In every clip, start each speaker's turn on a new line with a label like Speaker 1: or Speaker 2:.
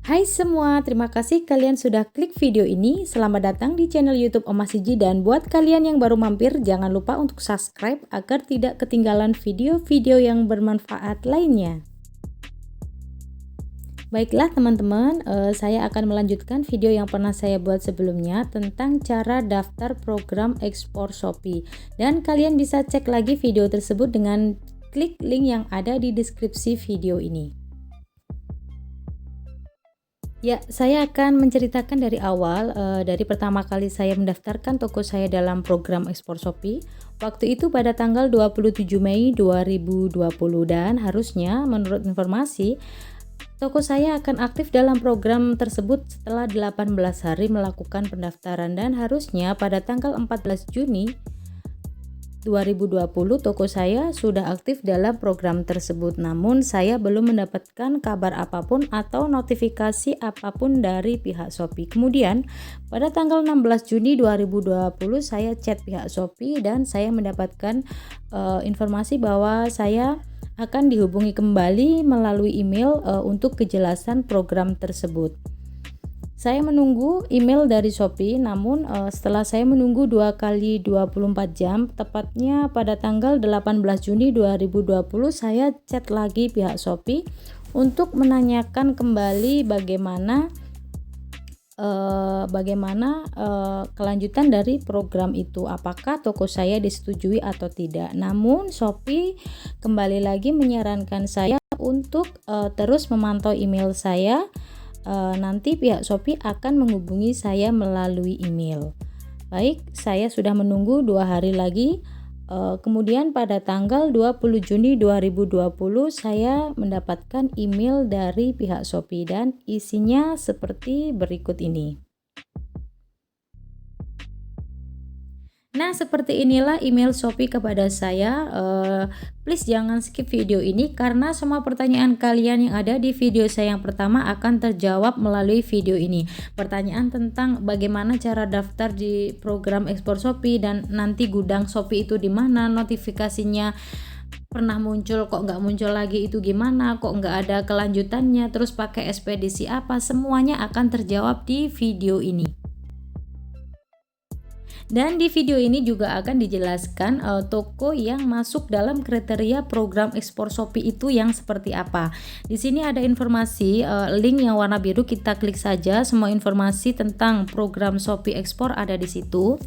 Speaker 1: Hai semua, terima kasih kalian sudah klik video ini. Selamat datang di channel YouTube Oma Siji, dan buat kalian yang baru mampir, jangan lupa untuk subscribe agar tidak ketinggalan video-video yang bermanfaat lainnya. Baiklah teman-teman, saya akan melanjutkan video yang pernah saya buat sebelumnya tentang cara daftar program ekspor Shopee. Dan kalian bisa cek lagi video tersebut dengan klik link yang ada di deskripsi video ini. Ya, saya akan menceritakan dari awal, dari pertama kali saya mendaftarkan toko saya dalam program ekspor Shopee. Waktu itu pada tanggal 27 Mei 2020, dan harusnya menurut informasi, toko saya akan aktif dalam program tersebut setelah 18 hari melakukan pendaftaran, dan harusnya pada tanggal 14 Juni 2020 toko saya sudah aktif dalam program tersebut. Namun saya belum mendapatkan kabar apapun atau notifikasi apapun dari pihak Shopee. Kemudian pada tanggal 16 Juni 2020 saya chat pihak Shopee dan saya mendapatkan informasi bahwa saya akan dihubungi kembali melalui email untuk kejelasan program tersebut. Saya menunggu email dari Shopee, namun setelah saya menunggu 2 kali 24 jam, tepatnya pada tanggal 18 Juni 2020, saya chat lagi pihak Shopee untuk menanyakan kembali bagaimana kelanjutan dari program itu, apakah toko saya disetujui atau tidak. Namun Shopee kembali lagi menyarankan saya untuk terus memantau email saya. Nanti pihak Shopee akan menghubungi saya melalui email. Baik, saya sudah menunggu 2 hari lagi. Kemudian pada tanggal 20 Juni 2020 saya mendapatkan email dari pihak Shopee dan isinya seperti berikut ini. Nah, seperti inilah email Shopee kepada saya. Please jangan skip video ini karena semua pertanyaan kalian yang ada di video saya yang pertama akan terjawab melalui video ini. Pertanyaan tentang bagaimana cara daftar di program ekspor Shopee, dan nanti gudang Shopee itu di mana, notifikasinya pernah muncul kok nggak muncul lagi, itu gimana, kok nggak ada kelanjutannya, terus pakai ekspedisi apa, semuanya akan terjawab di video ini. Dan di video ini juga akan dijelaskan toko yang masuk dalam kriteria program ekspor Shopee itu yang seperti apa. Di sini ada informasi, link yang warna biru, kita klik saja. Semua informasi tentang program Shopee ekspor ada di situ.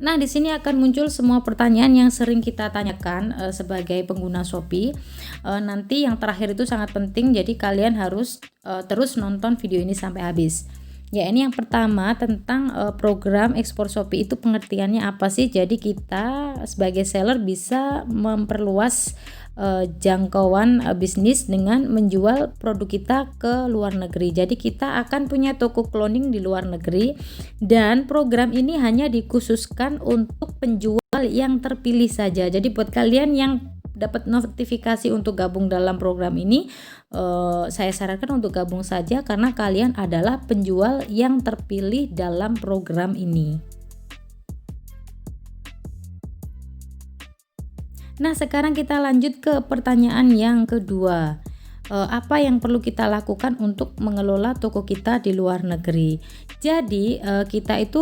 Speaker 1: Nah, di sini akan muncul semua pertanyaan yang sering kita tanyakan sebagai pengguna Shopee. Nanti yang terakhir itu sangat penting, jadi kalian harus terus nonton video ini sampai habis. Ya, ini yang pertama tentang program ekspor Shopee itu pengertiannya apa sih? Jadi kita sebagai seller bisa memperluas jangkauan bisnis dengan menjual produk kita ke luar negeri. Jadi kita akan punya toko cloning di luar negeri, dan program ini hanya dikhususkan untuk penjual yang terpilih saja. Jadi buat kalian yang dapat notifikasi untuk gabung dalam program ini, saya sarankan untuk gabung saja karena kalian adalah penjual yang terpilih dalam program ini. Nah, sekarang kita lanjut ke pertanyaan yang kedua. Apa yang perlu kita lakukan untuk mengelola toko kita di luar negeri? Jadi kita itu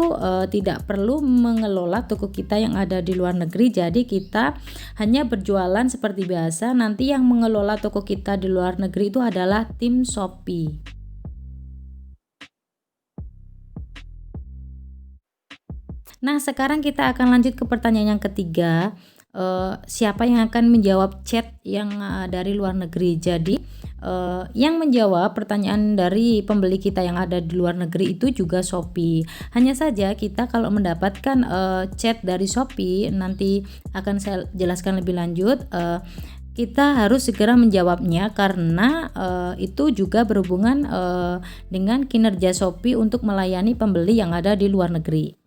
Speaker 1: tidak perlu mengelola toko kita yang ada di luar negeri. Jadi kita hanya berjualan seperti biasa. Nanti yang mengelola toko kita di luar negeri itu adalah tim Shopee. Nah, sekarang kita akan lanjut ke pertanyaan yang ketiga. Siapa yang akan menjawab chat yang dari luar negeri? Jadi yang menjawab pertanyaan dari pembeli kita yang ada di luar negeri itu juga Shopee. Hanya saja kita kalau mendapatkan chat dari Shopee, nanti akan saya jelaskan lebih lanjut, kita harus segera menjawabnya karena itu juga berhubungan dengan kinerja Shopee untuk melayani pembeli yang ada di luar negeri.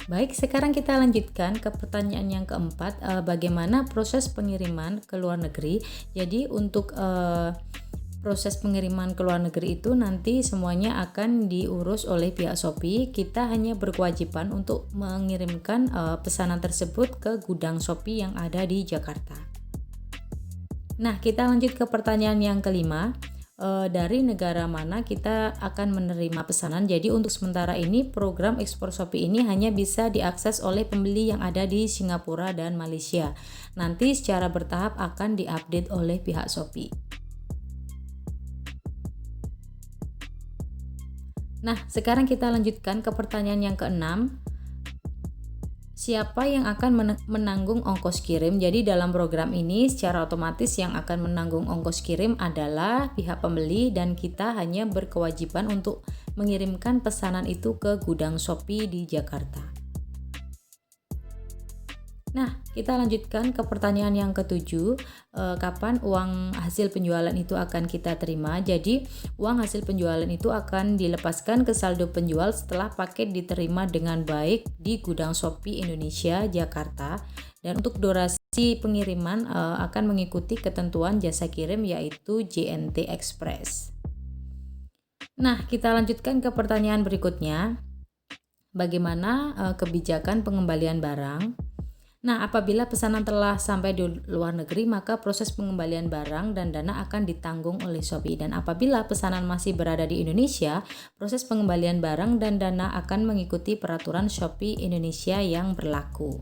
Speaker 1: Baik, sekarang kita lanjutkan ke pertanyaan yang keempat, bagaimana proses pengiriman ke luar negeri. Jadi untuk proses pengiriman ke luar negeri itu nanti semuanya akan diurus oleh pihak Shopee. Kita hanya berkewajiban untuk mengirimkan pesanan tersebut ke gudang Shopee yang ada di Jakarta. Nah, kita lanjut ke pertanyaan yang kelima. Dari negara mana kita akan menerima pesanan? Jadi untuk sementara ini program ekspor Shopee ini hanya bisa diakses oleh pembeli yang ada di Singapura dan Malaysia. Nanti secara bertahap akan diupdate oleh pihak Shopee. Nah, sekarang kita lanjutkan ke pertanyaan yang keenam. Siapa yang akan menanggung ongkos kirim? Jadi dalam program ini secara otomatis yang akan menanggung ongkos kirim adalah pihak pembeli dan kita hanya berkewajiban untuk mengirimkan pesanan itu ke gudang Shopee di Jakarta. Nah, kita lanjutkan ke pertanyaan yang ketujuh, kapan uang hasil penjualan itu akan kita terima? Jadi, uang hasil penjualan itu akan dilepaskan ke saldo penjual setelah paket diterima dengan baik di gudang Shopee Indonesia, Jakarta. Dan untuk durasi pengiriman akan mengikuti ketentuan jasa kirim yaitu JNT Express. Nah, kita lanjutkan ke pertanyaan berikutnya. Bagaimana kebijakan pengembalian barang? Nah, apabila pesanan telah sampai di luar negeri, maka proses pengembalian barang dan dana akan ditanggung oleh Shopee. Dan apabila pesanan masih berada di Indonesia, proses pengembalian barang dan dana akan mengikuti peraturan Shopee Indonesia yang berlaku.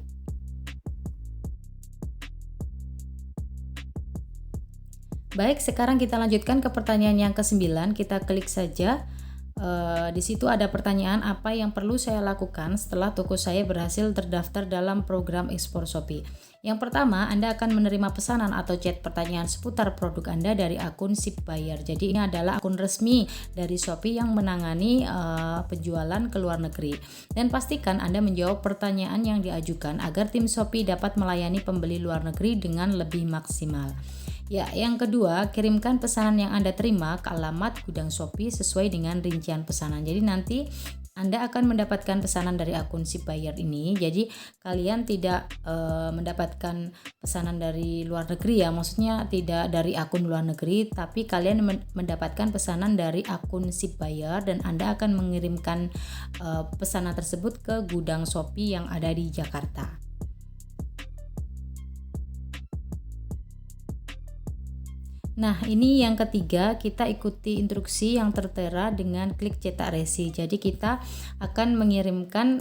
Speaker 1: Baik, sekarang kita lanjutkan ke pertanyaan yang ke-9. Kita klik saja. Di situ ada pertanyaan apa yang perlu saya lakukan setelah toko saya berhasil terdaftar dalam program ekspor Shopee. Yang pertama, Anda akan menerima pesanan atau chat pertanyaan seputar produk Anda dari akun Ship Buyer. Jadi ini adalah akun resmi dari Shopee yang menangani penjualan ke luar negeri. Dan pastikan Anda menjawab pertanyaan yang diajukan agar tim Shopee dapat melayani pembeli luar negeri dengan lebih maksimal. Ya, yang kedua, kirimkan pesanan yang Anda terima ke alamat gudang Shopee sesuai dengan rincian pesanan. Jadi nanti Anda akan mendapatkan pesanan dari akun Ship Buyer ini. Jadi kalian tidak mendapatkan pesanan dari luar negeri ya, maksudnya tidak dari akun luar negeri, tapi kalian mendapatkan pesanan dari akun Ship Buyer dan Anda akan mengirimkan pesanan tersebut ke gudang Shopee yang ada di Jakarta. Nah, ini yang ketiga, kita ikuti instruksi yang tertera dengan klik cetak resi. Jadi kita akan mengirimkan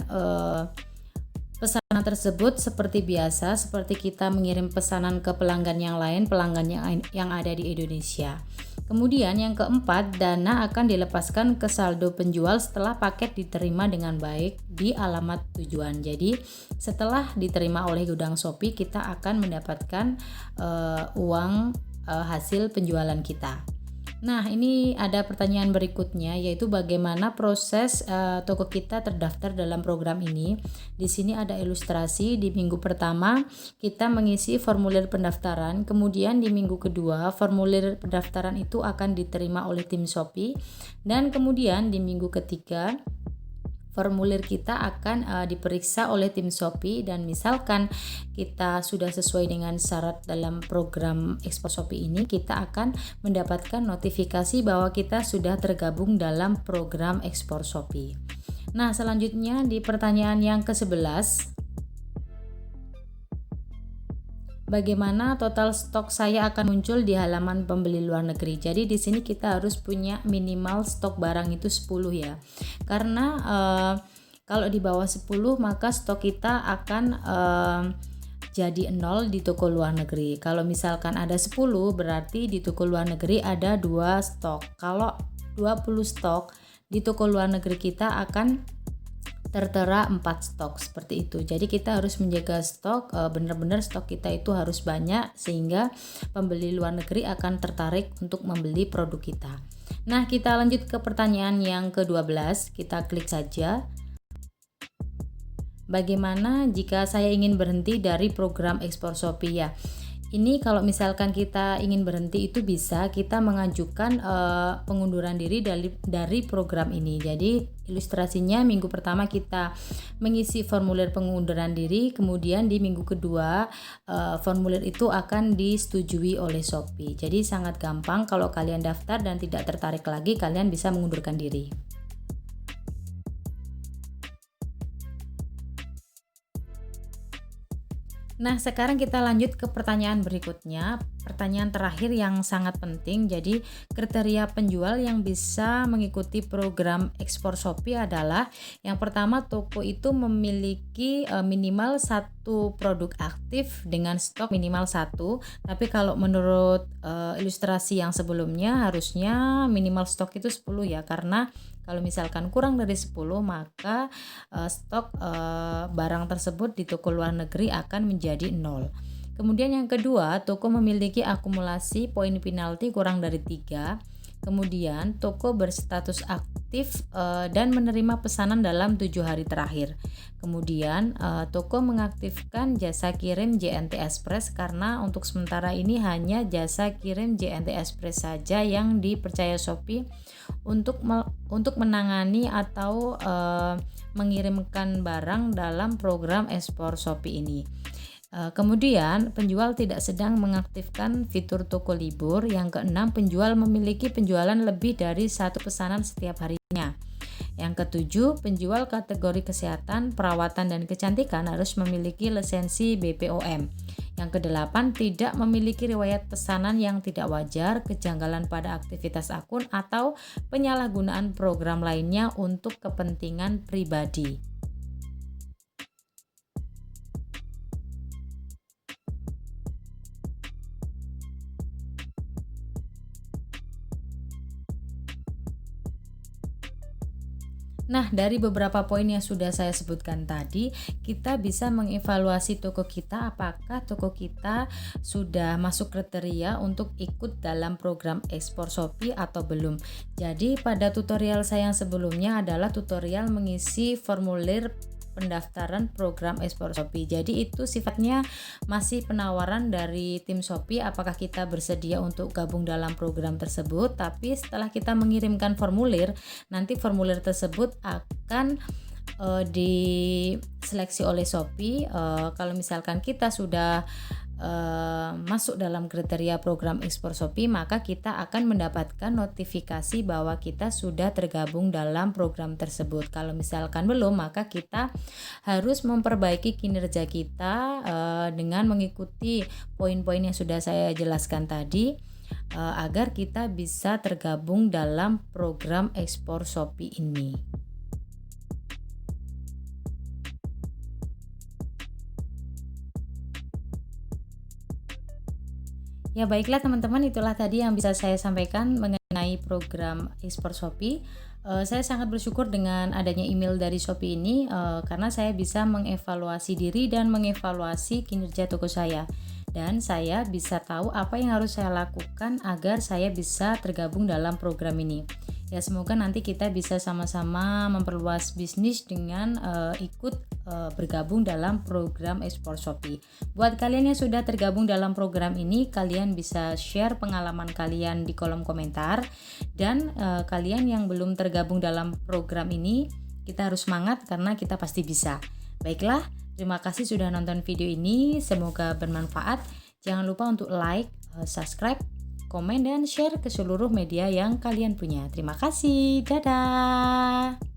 Speaker 1: pesanan tersebut seperti biasa, seperti kita mengirim pesanan ke pelanggan yang lain, pelanggan yang ada di Indonesia. Kemudian yang keempat, dana akan dilepaskan ke saldo penjual setelah paket diterima dengan baik di alamat tujuan. Jadi setelah diterima oleh gudang Shopee, kita akan mendapatkan uang hasil penjualan kita. Nah, ini ada pertanyaan berikutnya, yaitu bagaimana proses toko kita terdaftar dalam program ini. Di sini ada ilustrasi. Di minggu pertama kita mengisi formulir pendaftaran, kemudian di minggu kedua formulir pendaftaran itu akan diterima oleh tim Shopee, dan kemudian di minggu ketiga formulir kita akan diperiksa oleh tim Shopee, dan misalkan kita sudah sesuai dengan syarat dalam program ekspor Shopee ini, kita akan mendapatkan notifikasi bahwa kita sudah tergabung dalam program ekspor Shopee. Nah, selanjutnya di pertanyaan yang ke-11, bagaimana total stok saya akan muncul di halaman pembeli luar negeri. Jadi di sini kita harus punya minimal stok barang itu 10 ya. Karena kalau di bawah 10 maka stok kita akan jadi 0 di toko luar negeri. Kalau misalkan ada 10 berarti di toko luar negeri ada 2 stok. Kalau 20 stok di toko luar negeri kita akan tertera 4 stok seperti itu. Jadi kita harus menjaga stok, benar-benar stok kita itu harus banyak sehingga pembeli luar negeri akan tertarik untuk membeli produk kita. Nah, kita lanjut ke pertanyaan yang ke-12. Kita klik saja. Bagaimana jika saya ingin berhenti dari program ekspor Shopee ya? Ini kalau misalkan kita ingin berhenti itu bisa kita mengajukan pengunduran diri dari program ini. Jadi ilustrasinya minggu pertama kita mengisi formulir pengunduran diri, kemudian di minggu kedua formulir itu akan disetujui oleh Shopee. Jadi sangat gampang, kalau kalian daftar dan tidak tertarik lagi, kalian bisa mengundurkan diri. Nah, sekarang kita lanjut ke pertanyaan berikutnya. Pertanyaan terakhir yang sangat penting. Jadi, kriteria penjual yang bisa mengikuti program ekspor Shopee adalah yang pertama, toko itu memiliki minimal satu produk aktif dengan stok minimal satu. Tapi kalau menurut ilustrasi yang sebelumnya harusnya minimal stok itu 10 ya, karena kalau misalkan kurang dari 10 maka stok barang tersebut di toko luar negeri akan menjadi 0. Kemudian yang kedua, toko memiliki akumulasi poin penalti kurang dari 3. Kemudian toko berstatus aktif dan menerima pesanan dalam 7 hari terakhir. Kemudian toko mengaktifkan jasa kirim JNT Express karena untuk sementara ini hanya jasa kirim JNT Express saja yang dipercaya Shopee untuk menangani atau mengirimkan barang dalam program ekspor Shopee ini. Kemudian penjual tidak sedang mengaktifkan fitur toko libur. Yang keenam, penjual memiliki penjualan lebih dari satu pesanan setiap harinya. Yang ketujuh, penjual kategori kesehatan, perawatan, dan kecantikan harus memiliki lisensi BPOM. Yang kedelapan, tidak memiliki riwayat pesanan yang tidak wajar, kejanggalan pada aktivitas akun, atau penyalahgunaan program lainnya untuk kepentingan pribadi. Nah, dari beberapa poin yang sudah saya sebutkan tadi, kita bisa mengevaluasi toko kita apakah toko kita sudah masuk kriteria untuk ikut dalam program ekspor Shopee atau belum. Jadi, pada tutorial saya yang sebelumnya adalah tutorial mengisi formulir pendaftaran program ekspor Shopee. Jadi itu sifatnya masih penawaran dari tim Shopee apakah kita bersedia untuk gabung dalam program tersebut. Tapi setelah kita mengirimkan formulir, nanti formulir tersebut akan diseleksi oleh Shopee. Kalau misalkan kita sudah masuk dalam kriteria program ekspor Shopee, maka kita akan mendapatkan notifikasi bahwa kita sudah tergabung dalam program tersebut. Kalau misalkan belum, maka kita harus memperbaiki kinerja kita dengan mengikuti poin-poin yang sudah saya jelaskan tadi agar kita bisa tergabung dalam program ekspor Shopee ini. Ya baiklah teman-teman, itulah tadi yang bisa saya sampaikan mengenai program ekspor Shopee. Saya sangat bersyukur dengan adanya email dari Shopee ini karena saya bisa mengevaluasi diri dan mengevaluasi kinerja toko saya. Dan saya bisa tahu apa yang harus saya lakukan agar saya bisa tergabung dalam program ini. Ya semoga nanti kita bisa sama-sama memperluas bisnis dengan ikut bergabung dalam program ekspor Shopee. Buat kalian yang sudah tergabung dalam program ini, kalian bisa share pengalaman kalian di kolom komentar. Dan kalian yang belum tergabung dalam program ini, kita harus semangat karena kita pasti bisa. Baiklah, terima kasih sudah nonton video ini, semoga bermanfaat. Jangan lupa untuk like, subscribe, komen, dan share ke seluruh media yang kalian punya. Terima kasih, dadah.